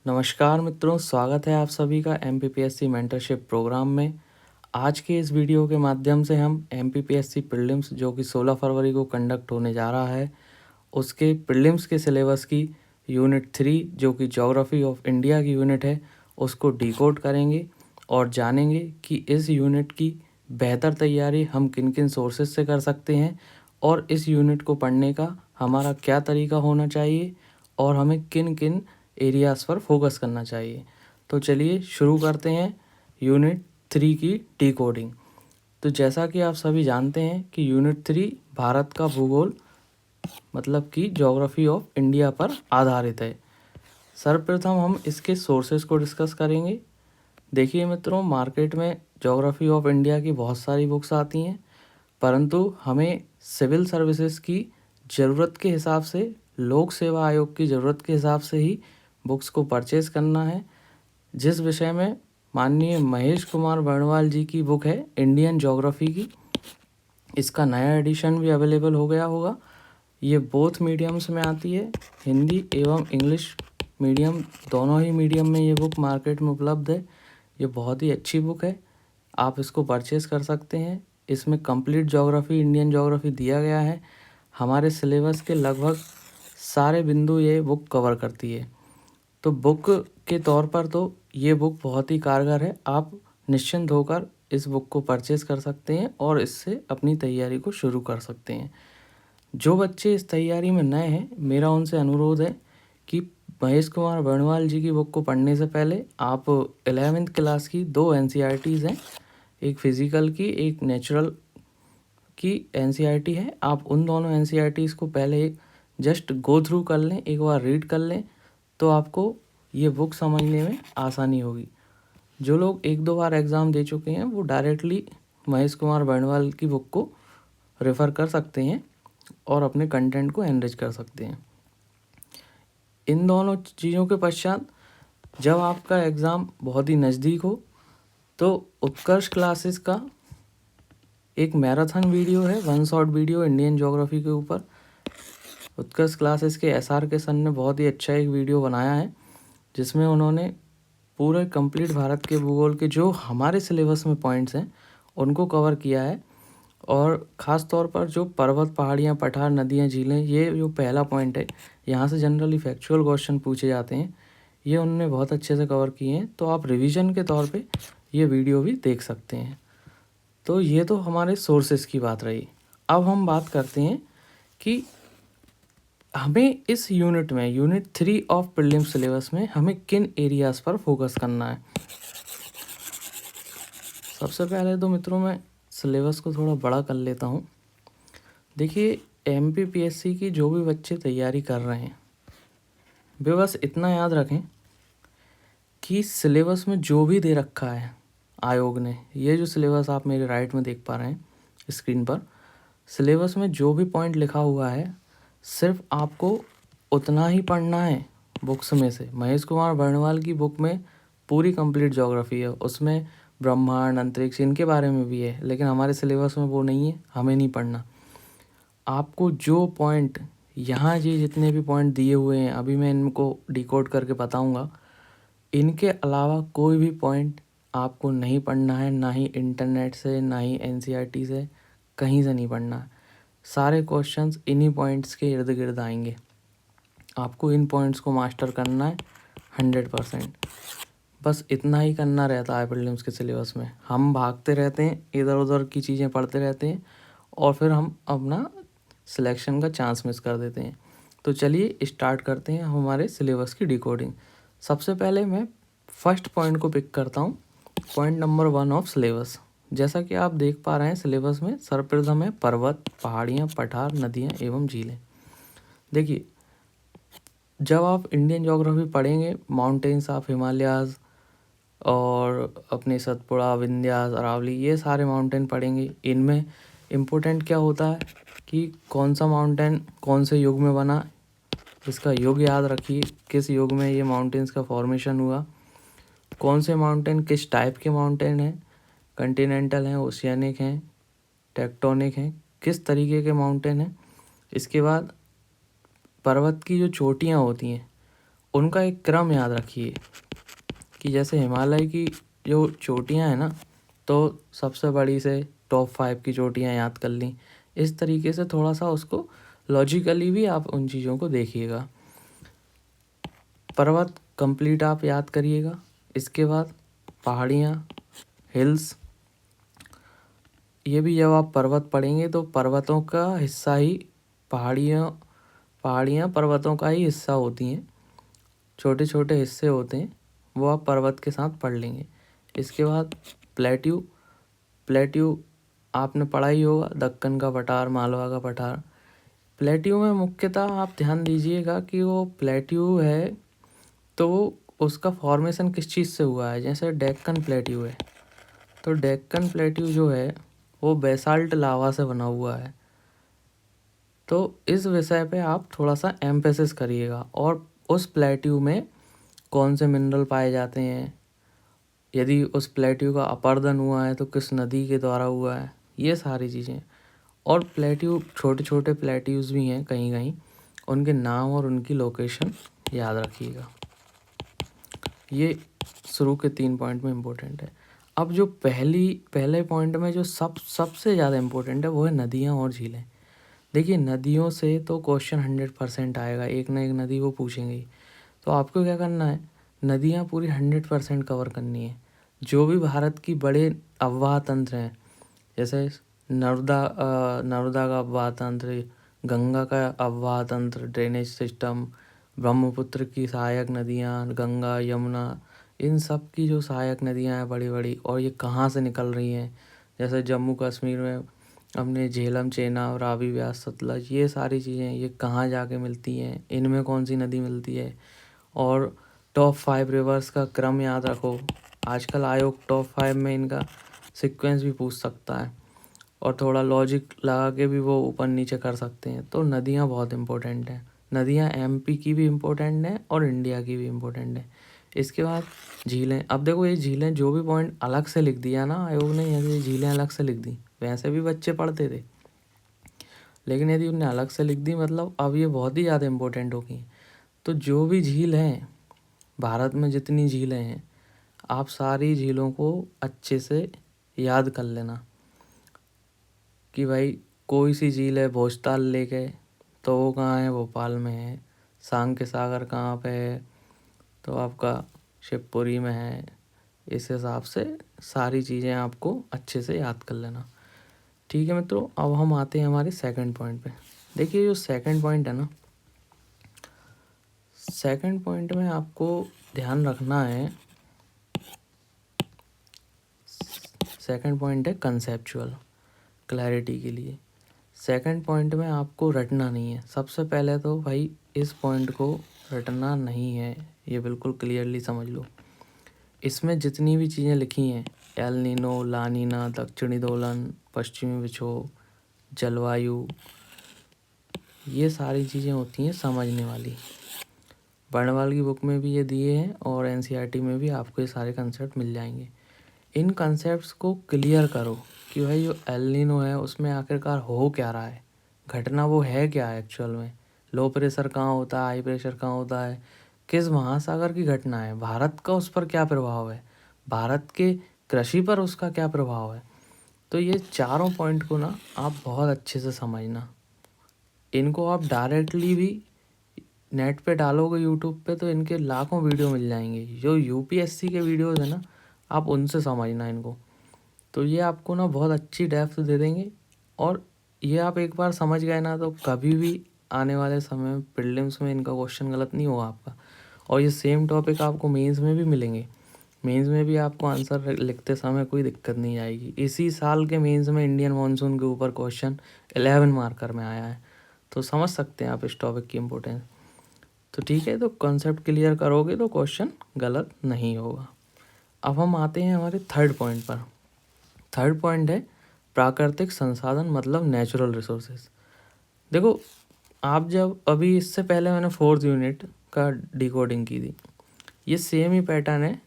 नमस्कार मित्रों, स्वागत है आप सभी का एमपीपीएससी मेंटरशिप प्रोग्राम में। आज के इस वीडियो के माध्यम से हम एमपीपीएससी प्रीलिम्स जो कि 16 फरवरी को कंडक्ट होने जा रहा है, उसके प्रीलिम्स के सिलेबस की यूनिट 3 जो कि ज्योग्राफी ऑफ इंडिया की यूनिट है, उसको डिकोड करेंगे और जानेंगे कि इस यूनिट की बेहतर तैयारी हम किन किन सोर्सेज से कर सकते हैं और इस यूनिट को पढ़ने का हमारा क्या तरीका होना चाहिए और हमें किन किन एरियाज़ पर फोकस करना चाहिए। तो चलिए शुरू करते हैं यूनिट 3 की डिकोडिंग। तो जैसा कि आप सभी जानते हैं कि यूनिट 3 भारत का भूगोल मतलब कि ज्योग्राफी ऑफ इंडिया पर आधारित है। सर्वप्रथम हम इसके सोर्सेज को डिस्कस करेंगे। देखिए मित्रों, मार्केट में ज्योग्राफी ऑफ इंडिया की बहुत सारी बुक्स आती हैं, परंतु हमें सिविल सर्विसेज की ज़रूरत के हिसाब से, लोक सेवा आयोग की ज़रूरत के हिसाब से ही बुक्स को परचेज़ करना है। जिस विषय में माननीय महेश कुमार बर्णवाल जी की बुक है इंडियन ज्योग्राफी की, इसका नया एडिशन भी अवेलेबल हो गया होगा। ये बोथ मीडियम्स में आती है, हिंदी एवं इंग्लिश मीडियम, दोनों ही मीडियम में ये बुक मार्केट में उपलब्ध है। ये बहुत ही अच्छी बुक है, आप इसको परचेज़ कर सकते हैं। इसमें कंप्लीट ज्योग्राफी, इंडियन ज्योग्राफी दिया गया है। हमारे सिलेबस के लगभग सारे बिंदु ये बुक कवर करती है। तो बुक के तौर पर तो ये बुक बहुत ही कारगर है। आप निश्चिंत होकर इस बुक को परचेज़ कर सकते हैं और इससे अपनी तैयारी को शुरू कर सकते हैं। जो बच्चे इस तैयारी में नए हैं, मेरा उनसे अनुरोध है कि महेश कुमार बर्णवाल जी की बुक को पढ़ने से पहले आप 11वीं क्लास की 2 एनसीईआरटीज़ हैं, एक फ़िज़िकल की, एक नेचुरल की एनसीईआरटी है। आप उन दोनों एनसीईआरटीज़ को पहले जस्ट गो थ्रू कर लें, एक बार रीड कर लें, तो आपको ये बुक समझने में आसानी होगी। जो लोग 1-2 बार एग्ज़ाम दे चुके हैं वो डायरेक्टली महेश कुमार बर्णवाल की बुक को रेफ़र कर सकते हैं और अपने कंटेंट को एनरिच कर सकते हैं। इन दोनों चीज़ों के पश्चात जब आपका एग्ज़ाम बहुत ही नज़दीक हो तो उत्कर्ष क्लासेस का एक मैराथन वीडियो है, 1 शॉट वीडियो इंडियन ज्योग्राफी के ऊपर। उत्कर्ष क्लासेस के एसआर के सन ने बहुत ही अच्छा एक वीडियो बनाया है, जिसमें उन्होंने पूरे कंप्लीट भारत के भूगोल के जो हमारे सिलेबस में पॉइंट्स हैं उनको कवर किया है। और ख़ास तौर पर जो पर्वत, पहाड़ियाँ, पठार, नदियाँ, झीलें, ये जो पहला पॉइंट है, यहाँ से जनरली फैक्चुअल क्वेश्चन पूछे जाते हैं, ये उन्होंने बहुत अच्छे से कवर किए हैं। तो आप रिवीजन के तौर पे ये वीडियो भी देख सकते हैं। तो ये तो हमारे सोर्सेज की बात रही। अब हम बात करते हैं कि हमें इस यूनिट में, यूनिट 3 ऑफ प्रीलिम सिलेबस में हमें किन एरियाज़ पर फोकस करना है। सबसे पहले तो मित्रों मैं सिलेबस को थोड़ा बड़ा कर लेता हूँ। देखिए, एमपीपीएससी की जो भी बच्चे तैयारी कर रहे हैं, वे बस इतना याद रखें कि सिलेबस में जो भी दे रखा है आयोग ने, ये जो सिलेबस आप मेरे राइट में देख पा रहे हैं स्क्रीन पर, सिलेबस में जो भी पॉइंट लिखा हुआ है सिर्फ आपको उतना ही पढ़ना है बुक्स में से। महेश कुमार बर्णवाल की बुक में पूरी कंप्लीट ज्योग्राफी है, उसमें ब्रह्मांड, अंतरिक्ष, इनके बारे में भी है, लेकिन हमारे सिलेबस में वो नहीं है, हमें नहीं पढ़ना। आपको जो पॉइंट यहाँ ये जितने भी पॉइंट दिए हुए हैं, अभी मैं इनको डिकोड करके बताऊँगा, इनके अलावा कोई भी पॉइंट आपको नहीं पढ़ना है, ना ही इंटरनेट से, ना ही एनसीईआरटी से, कहीं से नहीं पढ़ना है। सारे क्वेश्चंस इन्हीं पॉइंट्स के इर्द गिर्द आएंगे। आपको इन पॉइंट्स को मास्टर करना है 100%। बस इतना ही करना रहता है प्रीलिम्स के सिलेबस में। हम भागते रहते हैं, इधर उधर की चीज़ें पढ़ते रहते हैं और फिर हम अपना सिलेक्शन का चांस मिस कर देते हैं। तो चलिए स्टार्ट करते हैं हमारे सिलेबस की डिकोडिंग। सबसे पहले मैं फर्स्ट पॉइंट को पिक करता हूँ, पॉइंट नंबर 1 ऑफ सिलेबस। जैसा कि आप देख पा रहे हैं सिलेबस में सर्वप्रथम है पर्वत, पहाड़ियाँ, पठार, नदियाँ एवं झीलें। देखिए, जब आप इंडियन ज्योग्राफी पढ़ेंगे, माउंटेन्स ऑफ हिमालयाज़ और अपने सतपुड़ा, विंध्यास, अरावली, ये सारे माउंटेन पढ़ेंगे। इनमें इम्पोर्टेंट क्या होता है कि कौन सा माउंटेन कौन से युग में बना, इसका युग याद रखिए, किस युग में ये माउंटेन्स का फॉर्मेशन हुआ, कौन से माउंटेन किस टाइप के माउंटेन हैं, कंटिनेंटल हैं, ओशियानिक हैं, टेक्टोनिक हैं, किस तरीके के माउंटेन हैं। इसके बाद पर्वत की जो चोटियाँ होती हैं उनका एक क्रम याद रखिए कि जैसे हिमालय की जो चोटियाँ हैं ना, तो सबसे बड़ी से टॉप 5 की चोटियाँ याद कर लीं। इस तरीके से थोड़ा सा उसको लॉजिकली भी आप उन चीज़ों को देखिएगा। पर्वत कंप्लीट आप याद करिएगा। इसके बाद पहाड़ियाँ, हिल्स, ये भी जब आप पर्वत पढ़ेंगे तो पर्वतों का हिस्सा ही पहाड़ियाँ पर्वतों का ही हिस्सा होती हैं, छोटे छोटे हिस्से होते हैं, वो आप पर्वत के साथ पढ़ लेंगे। इसके बाद प्लेट्यू आपने पढ़ा ही होगा, दक्कन का पठार, मालवा का पठार। प्लेट्यू में मुख्यतः आप ध्यान दीजिएगा कि वो प्लेट्यू है तो उसका फॉर्मेशन किस चीज़ से हुआ है। जैसे डेक्कन प्लेट्यू है तो डेक्कन प्लेट्यू जो है वो बेसाल्ट लावा से बना हुआ है। तो इस विषय पे आप थोड़ा सा एम्फेसिस करिएगा, और उस प्लेट्यू में कौन से मिनरल पाए जाते हैं, यदि उस प्लेट्यू का अपर्दन हुआ है तो किस नदी के द्वारा हुआ है, ये सारी चीज़ें। और प्लेट्यू, छोटे छोटे प्लेट्यूज़ भी हैं कहीं कहीं, उनके नाम और उनकी लोकेशन याद रखिएगा। ये शुरू के 3 पॉइंट में इम्पोर्टेंट है। अब जो पहले पॉइंट में जो सबसे ज़्यादा इम्पोर्टेंट है वो है नदियाँ और झीलें। देखिए, नदियों से तो क्वेश्चन 100% आएगा, एक ना एक नदी वो पूछेंगे ही। तो आपको क्या करना है, नदियाँ पूरी 100% कवर करनी है। जो भी भारत की बड़े अफवाह तंत्र हैं, जैसे नर्मदा का अफवाह तंत्र, गंगा का अफवाह तंत्र, ड्रेनेज सिस्टम, ब्रह्मपुत्र की सहायक नदियाँ, गंगा, यमुना, इन सब की जो सहायक नदियाँ हैं बड़ी बड़ी, और ये कहाँ से निकल रही हैं। जैसे जम्मू कश्मीर में अपने झेलम, चेनाब, रावी, व्यास, सतलज, ये सारी चीज़ें ये कहाँ जाके मिलती हैं, इनमें कौन सी नदी मिलती है। और टॉप 5 रिवर्स का क्रम याद रखो। आजकल आयोग टॉप 5 में इनका सीक्वेंस भी पूछ सकता है, और थोड़ा लॉजिक लगा के भी वो ऊपर नीचे कर सकते हैं। तो नदियाँ बहुत इम्पोर्टेंट हैं। नदियाँ एमपी की भी इम्पोर्टेंट हैं और इंडिया की भी इम्पोर्टेंट हैं। इसके बाद झीलें। अब देखो, ये झीलें जो भी पॉइंट अलग से लिख दिया ना आयोग ने, ये झीलें अलग से लिख दी, वैसे भी बच्चे पढ़ते थे, लेकिन यदि उन्हें अलग से लिख दी मतलब अब ये बहुत ही ज़्यादा इम्पोर्टेंट हो गई। तो जो भी झील हैं, भारत में जितनी झीलें हैं, आप सारी झीलों को अच्छे से याद कर लेना कि भाई कोई सी झील है, भोजताल लेक है तो वो कहाँ है, भोपाल में है। सांके सागर कहाँ पे है, तो आपका शिवपुरी में है। इस हिसाब से सारी चीज़ें आपको अच्छे से याद कर लेना। ठीक है मित्रों, अब हम आते हैं हमारे सेकंड पॉइंट पे। देखिए, जो सेकंड पॉइंट है ना, सेकंड पॉइंट में आपको ध्यान रखना है, सेकंड पॉइंट है कंसेप्चुअल क्लैरिटी के लिए। सेकंड पॉइंट में आपको रटना नहीं है। सबसे पहले तो भाई इस पॉइंट को रटना नहीं है, ये बिल्कुल क्लियरली समझ लो। इसमें जितनी भी चीज़ें लिखी हैं, एल नीनो, ला नीना, दक्षिणी दोलन, पश्चिमी विक्षोभ, जलवायु, ये सारी चीज़ें होती हैं समझने वाली। बर्नवाल की बुक में भी ये दिए हैं और एनसीईआरटी में भी आपको ये सारे कंसेप्ट मिल जाएंगे। इन कंसेप्ट्स को क्लियर करो कि भाई जो एल नीनो है उसमें आखिरकार हो क्या रहा है, घटना वो है क्या है एक्चुअल में। लो प्रेशर कहाँ होता है, हाई प्रेशर कहाँ होता है, किस महासागर की घटना है, भारत का उस पर क्या प्रभाव है, भारत के कृषि पर उसका क्या प्रभाव है। तो ये चारों पॉइंट को ना आप बहुत अच्छे से समझना। इनको आप डायरेक्टली भी नेट पे डालोगे यूट्यूब पे तो इनके लाखों वीडियो मिल जाएंगे। जो यूपीएससी के वीडियोज़ है ना, आप उनसे समझना इनको। तो ये आपको ना बहुत अच्छी डेप्थ दे देंगे, और ये आप एक बार समझ गए ना तो कभी भी आने वाले समय में प्रीलिम्स में इनका क्वेश्चन गलत नहीं होगा आपका। और ये सेम टॉपिक आपको मेंस में भी मिलेंगे। मेंस में भी आपको आंसर लिखते समय कोई दिक्कत नहीं आएगी। इसी साल के मेंस में इंडियन मानसून के ऊपर क्वेश्चन 11 मार्कर में आया है, तो समझ सकते हैं आप इस टॉपिक की इम्पोर्टेंस। तो ठीक है, तो कॉन्सेप्ट क्लियर करोगे तो क्वेश्चन गलत नहीं होगा। अब हम आते हैं हमारे थर्ड पॉइंट पर। थर्ड पॉइंट है प्राकृतिक संसाधन, मतलब नेचुरल रिसोर्सेज। देखो, आप जब अभी इससे पहले मैंने 4th यूनिट का डिकोडिंग की थी, ये सेम ही पैटर्न है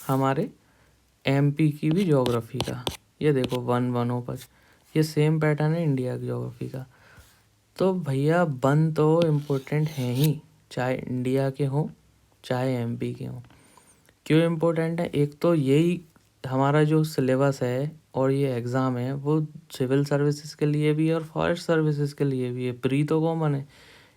हमारे एमपी की भी ज्योग्राफी का। ये देखो 1-105, ये सेम पैटर्न है इंडिया की ज्योग्राफी का। तो भैया 1 तो इम्पोर्टेंट है ही, चाहे इंडिया के हों चाहे एमपी के हों। क्यों इम्पोर्टेंट है? एक तो यही हमारा जो सिलेबस है और ये एग्ज़ाम है वो सिविल सर्विसेज के लिए भी है और फॉरेस्ट सर्विसेज के लिए भी है। प्री तो कॉमन है,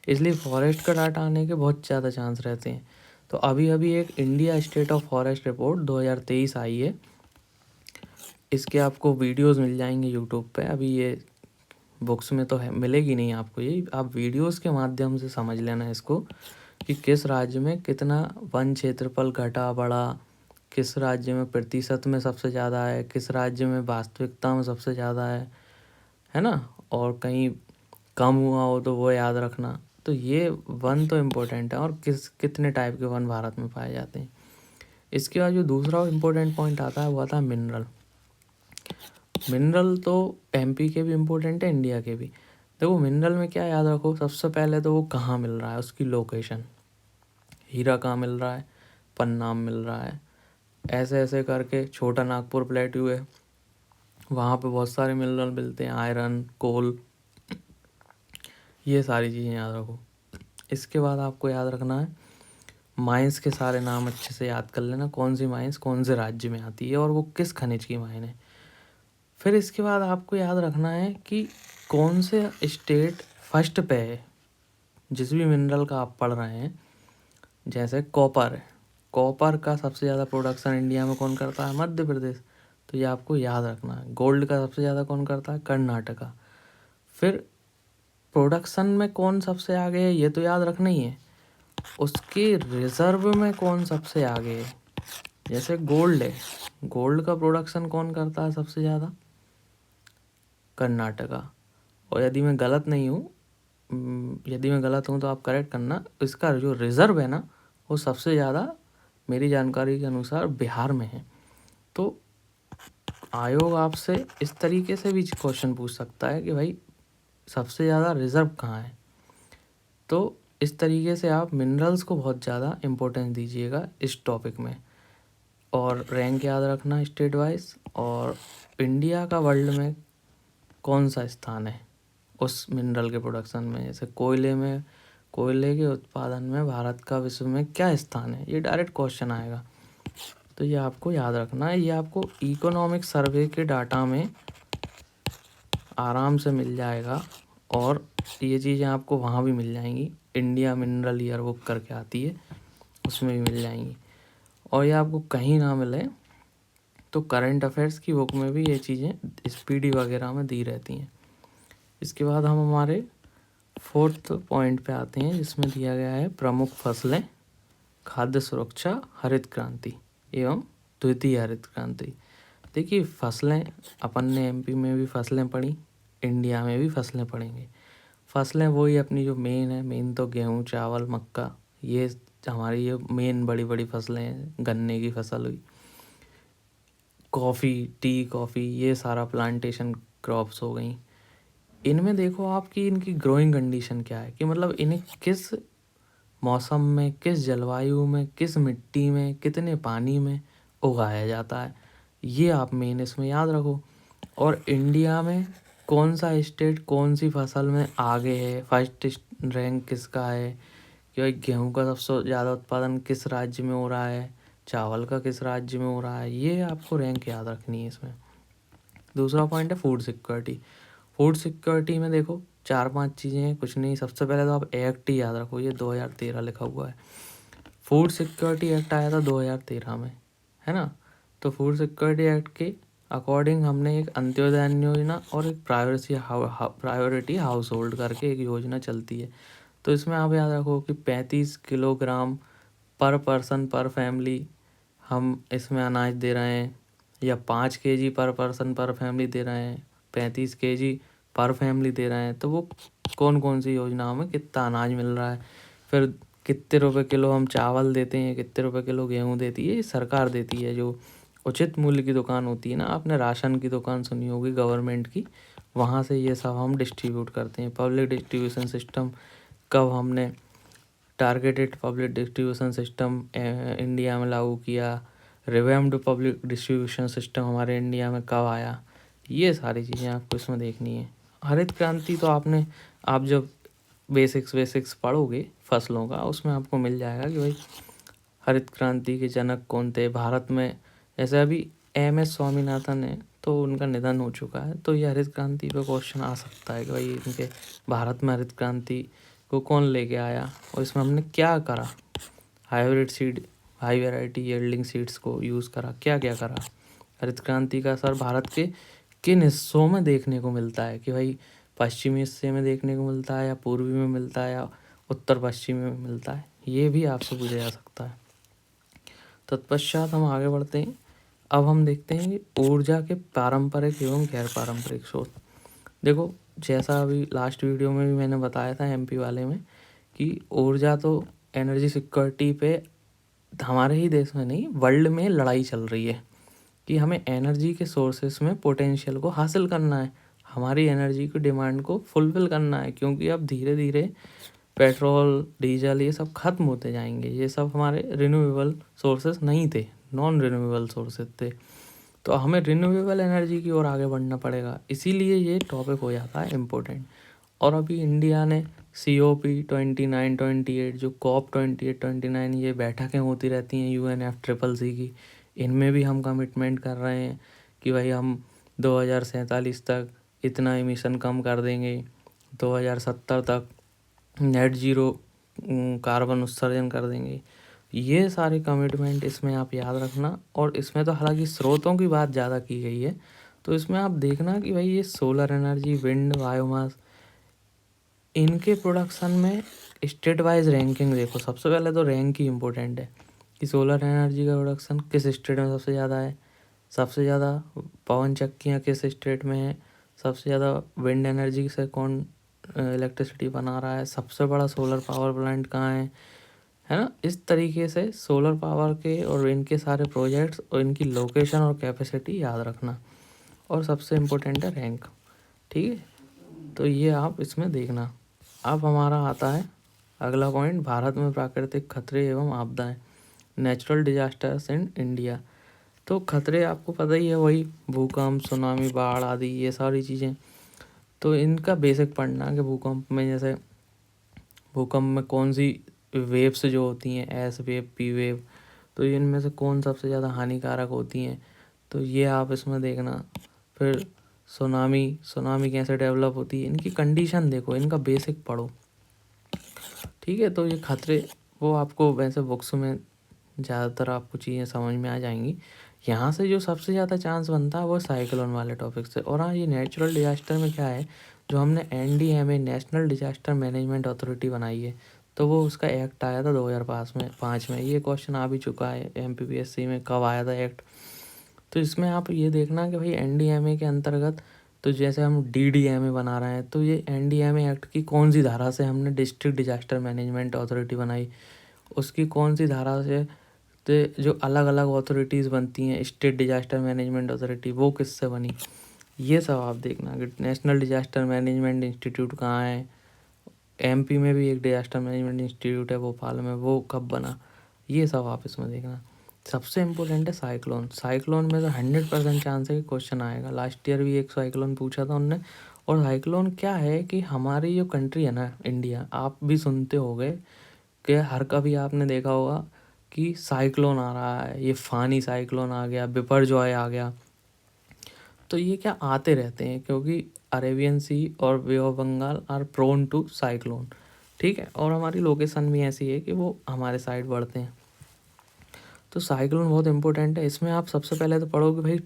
इसलिए फॉरेस्ट का डाटा आने के बहुत ज़्यादा चांस रहते हैं। तो अभी अभी एक India state of forest report 2023 आई है। इसके आपको वीडियोस मिल जाएंगे यूट्यूब पे। अभी ये बुक्स में तो है, मिलेगी नहीं आपको, ये आप वीडियोस के माध्यम से समझ लेना इसको कि किस राज्य में कितना वन क्षेत्रफल घटा बढ़ा, किस राज्य में प्रतिशत में सबसे ज़्यादा है, किस राज्य में वास्तविकता में सबसे ज़्यादा है ना, और कहीं कम हुआ हो तो वो याद रखना। तो ये वन तो इम्पोर्टेंट है, और कितने टाइप के वन भारत में पाए जाते हैं। इसके बाद जो दूसरा इम्पोर्टेंट पॉइंट आता है वो आता है मिनरल। मिनरल तो एमपी के भी इम्पोर्टेंट है, इंडिया के भी। देखो मिनरल में क्या याद रखो, सबसे पहले तो वो कहाँ मिल रहा है, उसकी लोकेशन। हीरा कहाँ मिल रहा है, पन्ना मिल रहा है, ऐसे ऐसे करके छोटा नागपुर प्लेट्यू है, वहाँ पे बहुत सारे मिनरल मिलते हैं, आयरन, कोल, ये सारी चीज़ें याद रखो। इसके बाद आपको याद रखना है माइंस के सारे नाम अच्छे से याद कर लेना, कौन सी माइंस कौन से राज्य में आती है और वो किस खनिज की माइन है। फिर इसके बाद आपको याद रखना है कि कौन से स्टेट फर्स्ट पे है जिस भी मिनरल का आप पढ़ रहे हैं। जैसे कॉपर है, कॉपर का सबसे ज़्यादा प्रोडक्शन इंडिया में कौन करता है? मध्य प्रदेश। तो ये आपको याद रखना है। गोल्ड का सबसे ज़्यादा कौन करता है? कर्नाटका। फिर प्रोडक्शन में कौन सबसे आगे है, ये तो याद रखना ही है। उसके रिजर्व में कौन सबसे आगे है? जैसे गोल्ड है, गोल्ड का प्रोडक्शन कौन करता है सबसे ज़्यादा? कर्नाटका। और यदि मैं गलत नहीं हूँ, यदि मैं गलत हूँ तो आप करेक्ट करना, इसका जो रिज़र्व है ना वो सबसे ज़्यादा मेरी जानकारी के अनुसार बिहार में है। तो आयोग आपसे इस तरीके से भी क्वेश्चन पूछ सकता है कि भाई सबसे ज़्यादा रिज़र्व कहाँ है। तो इस तरीके से आप मिनरल्स को बहुत ज़्यादा इम्पोर्टेंस दीजिएगा इस टॉपिक में। और रैंक याद रखना स्टेट वाइज, और इंडिया का वर्ल्ड में कौन सा स्थान है उस मिनरल के प्रोडक्शन में। जैसे कोयले के उत्पादन में भारत का विश्व में क्या स्थान है, ये डायरेक्ट क्वेश्चन आएगा। तो ये आपको याद रखना है। ये आपको इकोनॉमिक सर्वे के डाटा में आराम से मिल जाएगा, और ये चीज़ें आपको वहाँ भी मिल जाएंगी। इंडिया मिनरल ईयर बुक करके आती है, उसमें भी मिल जाएंगी। और ये आपको कहीं ना मिले तो करंट अफेयर्स की बुक में भी ये चीज़ें स्पीडी वगैरह में दी रहती हैं। इसके बाद हम हमारे फोर्थ पॉइंट पे आते हैं, जिसमें दिया गया है प्रमुख फसलें, खाद्य सुरक्षा, हरित क्रांति एवं द्वितीय हरित क्रांति। देखिए फसलें, अपन ने एमपी में भी फसलें पढ़ी, इंडिया में भी फसलें पढ़ेंगे। फसलें वही अपनी जो मेन है, मेन तो गेहूँ, चावल, मक्का, ये हमारी ये मेन बड़ी बड़ी फसलें हैं। गन्ने की फसल हुई, कॉफ़ी, टी, कॉफ़ी, ये सारा प्लांटेशन क्रॉप्स हो गई। इनमें देखो आपकी इनकी ग्रोइंग कंडीशन क्या है, कि मतलब इन्हें किस मौसम में, किस जलवायु में, किस मिट्टी में, कितने पानी में उगाया जाता है, ये आप मेन इसमें याद रखो। और इंडिया में कौन सा स्टेट कौन सी फसल में आगे है, फर्स्ट रैंक किसका है, कि भाई गेहूँ का सबसे ज़्यादा उत्पादन किस राज्य में हो रहा है, चावल का किस राज्य में हो रहा है, ये आपको रैंक याद रखनी है इसमें। दूसरा पॉइंट है फूड सिक्योरिटी। फूड सिक्योरिटी में देखो 4-5 चीज़ें हैं, कुछ नहीं। सबसे पहले तो आप एक्ट ही याद रखो, ये 2013 लिखा हुआ है। फूड सिक्योरिटी एक्ट आया था 2013 में, है ना। तो फूड सिक्योरिटी एक्ट के अकॉर्डिंग हमने एक अंत्योदय अन्न योजना और एक प्रायोरिटी हाउस होल्ड करके एक योजना चलती है। तो इसमें आप याद रखो कि 35 किलोग्राम पर पर्सन पर फैमिली हम इसमें अनाज दे रहे हैं, या 5 केजी पर पर्सन पर फैमिली दे रहे हैं, 35 केजी पर फैमिली दे रहे हैं। तो वो कौन कौन सी योजनाओं में कितना अनाज मिल रहा है, फिर कितने रुपए किलो हम चावल देते हैं, कितने रुपए किलो गेहूँ देती है, ये सरकार देती है। जो उचित मूल्य की दुकान होती है ना, आपने राशन की दुकान सुनी होगी गवर्नमेंट की, वहाँ से ये सब हम डिस्ट्रीब्यूट करते हैं। पब्लिक डिस्ट्रीब्यूशन सिस्टम कब हमने targeted public distribution system India में लागू किया, रिवैम्प्ड पब्लिक डिस्ट्रीब्यूशन सिस्टम हमारे इंडिया में कब आया, ये सारी चीज़ें आपको इसमें देखनी है। हरित क्रांति तो आप जब बेसिक्स पढ़ोगे फसलों का, उसमें आपको मिल जाएगा कि भाई हरित क्रांति के जनक कौन थे भारत में? जैसे अभी MS स्वामीनाथन है, तो उनका निधन हो चुका है, तो ये हरित क्रांति पे क्वेश्चन आ सकता है कि भाई इनके भारत में हरित क्रांति को कौन लेके आया और इसमें हमने क्या करा। Hybrid seed, high variety yielding seeds को यूज़ करा, क्या क्या करा। हरित क्रांति का असर भारत के किन हिस्सों में देखने को मिलता है कि भाई पश्चिमी हिस्से में देखने को मिलता है या पूर्वी में मिलता है या उत्तर पश्चिमी में मिलता है, ये भी आपसे पूछा जा सकता है। तत्पश्चात हम आगे बढ़ते हैं। अब हम देखते हैं कि ऊर्जा के पारंपरिक एवं गैर पारंपरिक स्रोत। देखो, जैसा अभी लास्ट वीडियो में भी मैंने बताया था MP वाले में कि ऊर्जा तो एनर्जी सिक्योरिटी पे हमारे ही देश में नहीं, वर्ल्ड में लड़ाई चल रही है कि हमें एनर्जी के सोर्सेस में पोटेंशियल को हासिल करना है, हमारी एनर्जी की डिमांड को फुलफ़िल करना है, क्योंकि अब धीरे धीरे पेट्रोल, डीजल ये सब ख़त्म होते जाएंगे। ये सब हमारे रिन्यूएबल सोर्सेस नहीं थे, नॉन रिन्यूएबल सोर्सेस थे, तो हमें रिन्यूएबल एनर्जी की ओर आगे बढ़ना पड़ेगा। इसीलिए ये टॉपिक हो जाता है इम्पोर्टेंट। और अभी इंडिया ने COP29-28 जो COP28-29 ये बैठकें होती रहती हैं UNFCCC की, इनमें भी हम कमिटमेंट कर रहे हैं कि भाई हम 2047 तक इतना एमिशन कम कर देंगे, 2070 तक नेट ज़ीरो कार्बन उत्सर्जन कर देंगे। ये सारे कमिटमेंट इसमें आप याद रखना। और इसमें तो हालांकि स्रोतों की बात ज़्यादा की गई है, तो इसमें आप देखना कि भाई ये सोलर एनर्जी, विंड, बायोमास, इनके प्रोडक्शन में स्टेट वाइज रैंकिंग देखो। सबसे पहले तो रैंक ही इम्पोर्टेंट है कि सोलर एनर्जी का प्रोडक्शन किस स्टेट में सबसे ज़्यादा है, सबसे ज़्यादा पवन चक्कियाँ किस स्टेट में है, सबसे ज़्यादा विंड एनर्जी से कौन इलेक्ट्रिसिटी बना रहा है, सबसे बड़ा सोलर पावर प्लांट कहाँ है ना। इस तरीके से सोलर पावर के और इनके सारे प्रोजेक्ट्स और इनकी लोकेशन और कैपेसिटी याद रखना। और सबसे इम्पोर्टेंट है रैंक, ठीक है, तो ये आप इसमें देखना। अब हमारा आता है अगला पॉइंट, भारत में प्राकृतिक खतरे एवं आपदाएं, नेचुरल डिजास्टर्स इन इंडिया। तो खतरे आपको पता ही है, वही भूकंप, सुनामी, बाढ़ आदि ये सारी चीज़ें। तो इनका बेसिक पढ़ना कि भूकंप में, जैसे भूकंप में कौन सी वेव्स जो होती हैं, S वेव, P वेव, तो इनमें से कौन सबसे ज़्यादा हानिकारक होती हैं, तो ये आप इसमें देखना। फिर सुनामी कैसे डेवलप होती है, इनकी कंडीशन देखो, इनका बेसिक पढ़ो, ठीक है। तो ये खतरे वो आपको वैसे बुक्स में ज़्यादातर आपको चीज़ें समझ में आ जाएंगी। यहाँ से जो सबसे ज़्यादा चांस बनता है वो साइक्लोन वाले टॉपिक से। और हाँ, ये नेचुरल डिजास्टर में क्या है, जो हमने NDMA national disaster management authority बनाई है, तो वो उसका एक्ट आया था 2005 में। ये क्वेश्चन आ भी चुका है MPPSC में, कब आया था एक्ट। तो इसमें आप ये देखना कि भाई NDMA के अंतर्गत, तो जैसे हम DDMA बना रहे हैं, तो ये NDMA एक्ट की कौन सी धारा से हमने डिस्ट्रिक्ट डिजास्टर मैनेजमेंट अथॉरिटी बनाई, उसकी कौन सी धारा से, तो जो अलग अलग अथॉरिटीज़ बनती हैं, स्टेट डिजास्टर मैनेजमेंट अथॉरिटी, वो किससे बनी, ये सब आप देखना। कि नेशनल डिजास्टर मैनेजमेंट इंस्टीट्यूट कहाँ है, MP में भी एक डिजास्टर मैनेजमेंट इंस्टीट्यूट है भोपाल में, वो कब बना, ये सब आप इसमें देखना। सबसे इम्पोर्टेंट है साइक्लोन। साइक्लोन में तो 100% चांस है कि क्वेश्चन आएगा। लास्ट ईयर भी एक साइक्लोन पूछा था उनने। और साइक्लोन क्या है कि हमारी जो कंट्री है ना, इंडिया, आप भी सुनते होंगे कि हर कभी आपने देखा होगा कि साइक्लोन आ रहा है, ये फानी साइक्लोन आ गया, बिपरजॉय आ गया। तो ये क्या आते रहते हैं, क्योंकि अरेबियन सी और bay of Bengal are prone to cyclone, ठीक है। और हमारी लोकेशन भी ऐसी है कि वो हमारे साइड बढ़ते हैं। तो साइक्लोन बहुत इंपॉर्टेंट है। इसमें आप सबसे पहले तो पढ़ोगे भाई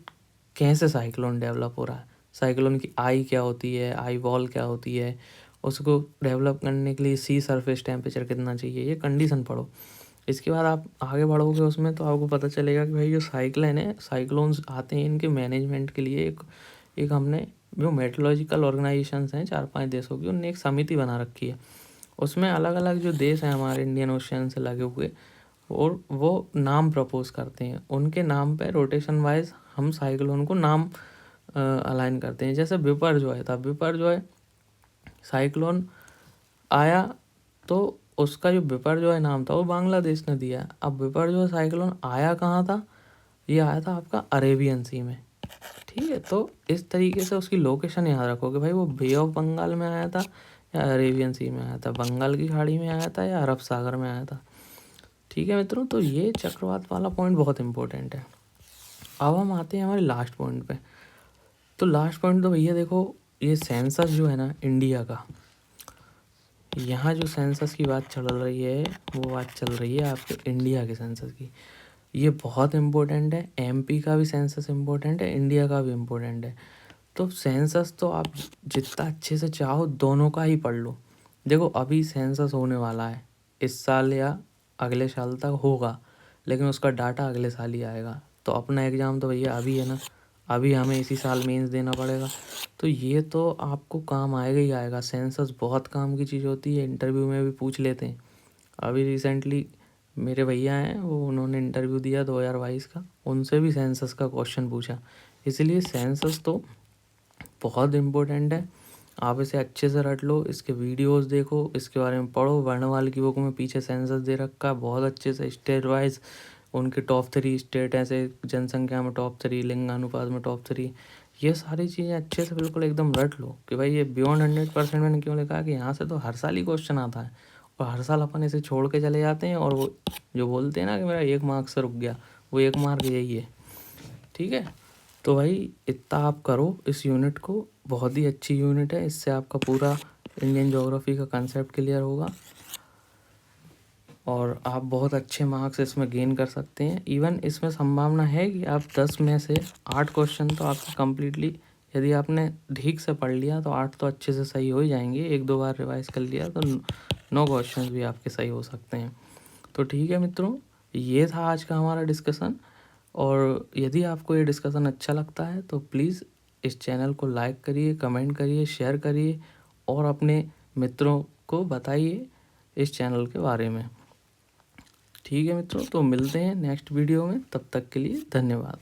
कैसे साइक्लोन डेवलप हो रहा है, साइक्लोन की आई क्या होती है, आई वॉल क्या होती है, उसको डेवलप करने के लिए सी सरफेस टेम्परेचर कितना चाहिए, ये कंडीशन पढ़ो। इसके बाद आप आगे बढ़ोगे उसमें, तो आपको पता चलेगा कि भाई जो साइक्लोन है, साइक्लोन्स आते हैं, इनके मैनेजमेंट के लिए एक हमने जो मेट्रोलॉजिकल ऑर्गेनाइजेशंस हैं 4-5 देशों की, उनने एक समिति बना रखी है। उसमें अलग अलग जो देश हैं हमारे इंडियन ओशियन से लगे हुए, और वो नाम प्रपोज करते हैं, उनके नाम पे रोटेशन वाइज हम साइक्लोन को नाम अलाइन करते हैं। जैसे बिपरजॉय था, बिपरजॉय साइक्लोन आया, तो उसका जो बिपरजॉय नाम था वो बांग्लादेश ने दिया। अब बिपरजॉय साइक्लोन आया कहाँ था, ये आया था आपका अरेबियन सी में, ठीक है। तो इस तरीके से उसकी लोकेशन याद रखो कि भाई वो बे ऑफ बंगाल में आया था या अरेबियन सी में आया था, बंगाल की खाड़ी में आया था या अरब सागर में आया था, ठीक है मित्रों, तो ये चक्रवात वाला पॉइंट बहुत इंपॉर्टेंट है। अब हम आते हैं हमारे लास्ट पॉइंट पे। तो लास्ट पॉइंट तो भैया देखो, ये सेंसस जो है ना इंडिया का, यहाँ जो सेंसस की बात चल रही है वो बात चल रही है आपके इंडिया के सेंसस की। ये बहुत इम्पोर्टेंट है, एमपी का भी सेंसस इम्पोर्टेंट है, इंडिया का भी इम्पोर्टेंट है। तो सेंसस तो आप जितना अच्छे से चाहो दोनों का ही पढ़ लो। देखो अभी सेंसस होने वाला है, इस साल या अगले साल तक होगा, लेकिन उसका डाटा अगले साल ही आएगा। तो अपना एग्ज़ाम तो भैया अभी है ना, अभी हमें इसी साल मेंस देना पड़ेगा। तो ये तो आपको काम आएगा ही आएगा। सेंसस बहुत काम की चीज़ होती है, इंटरव्यू में भी पूछ लेते हैं। अभी रिसेंटली मेरे भैया हैं, वो उन्होंने इंटरव्यू दिया 2022 का, उनसे भी सेंसस का क्वेश्चन पूछा। इसलिए सेंसस तो बहुत इम्पोर्टेंट है, आप इसे अच्छे से रट लो, इसके वीडियोस देखो, इसके बारे में पढ़ो। वर्णमाला की बुक में पीछे सेंसस दे रखा है बहुत अच्छे से, स्टेट वाइज उनके टॉप 3 स्टेट ऐसे, जनसंख्या में टॉप 3, लिंगानुपात में टॉप 3, ये सारी चीज़ें अच्छे से बिल्कुल एकदम रट लो कि भाई ये बियॉन्ड 100% मैंने क्यों लिखा है कि यहाँ से तो हर साल ही क्वेश्चन आता है और हर साल अपन इसे छोड़ के चले जाते हैं। और वो जो बोलते हैं ना कि मेरा 1 मार्क से रुक गया, वो 1 मार्क यही है। ठीक है, तो भाई इतना आप करो इस यूनिट को, बहुत ही अच्छी यूनिट है, इससे आपका पूरा इंडियन ज्योग्राफी का कंसेप्ट क्लियर होगा और आप बहुत अच्छे मार्क्स इसमें गेन कर सकते हैं। इवन इसमें संभावना है कि आप 10 में से 8 क्वेश्चन तो आपके कम्प्लीटली, यदि आपने ठीक से पढ़ लिया तो 8 तो अच्छे से सही हो ही जाएंगे। 1-2 बार रिवाइज कर लिया तो 9 क्वेश्चन भी आपके सही हो सकते हैं। तो ठीक है मित्रों, ये था आज का हमारा डिस्कशन। और यदि आपको ये डिस्कशन अच्छा लगता है तो प्लीज़ इस चैनल को लाइक करिए, कमेंट करिए, शेयर करिए और अपने मित्रों को बताइए इस चैनल के बारे में। ठीक है मित्रों, तो मिलते हैं नेक्स्ट वीडियो में, तब तक के लिए धन्यवाद।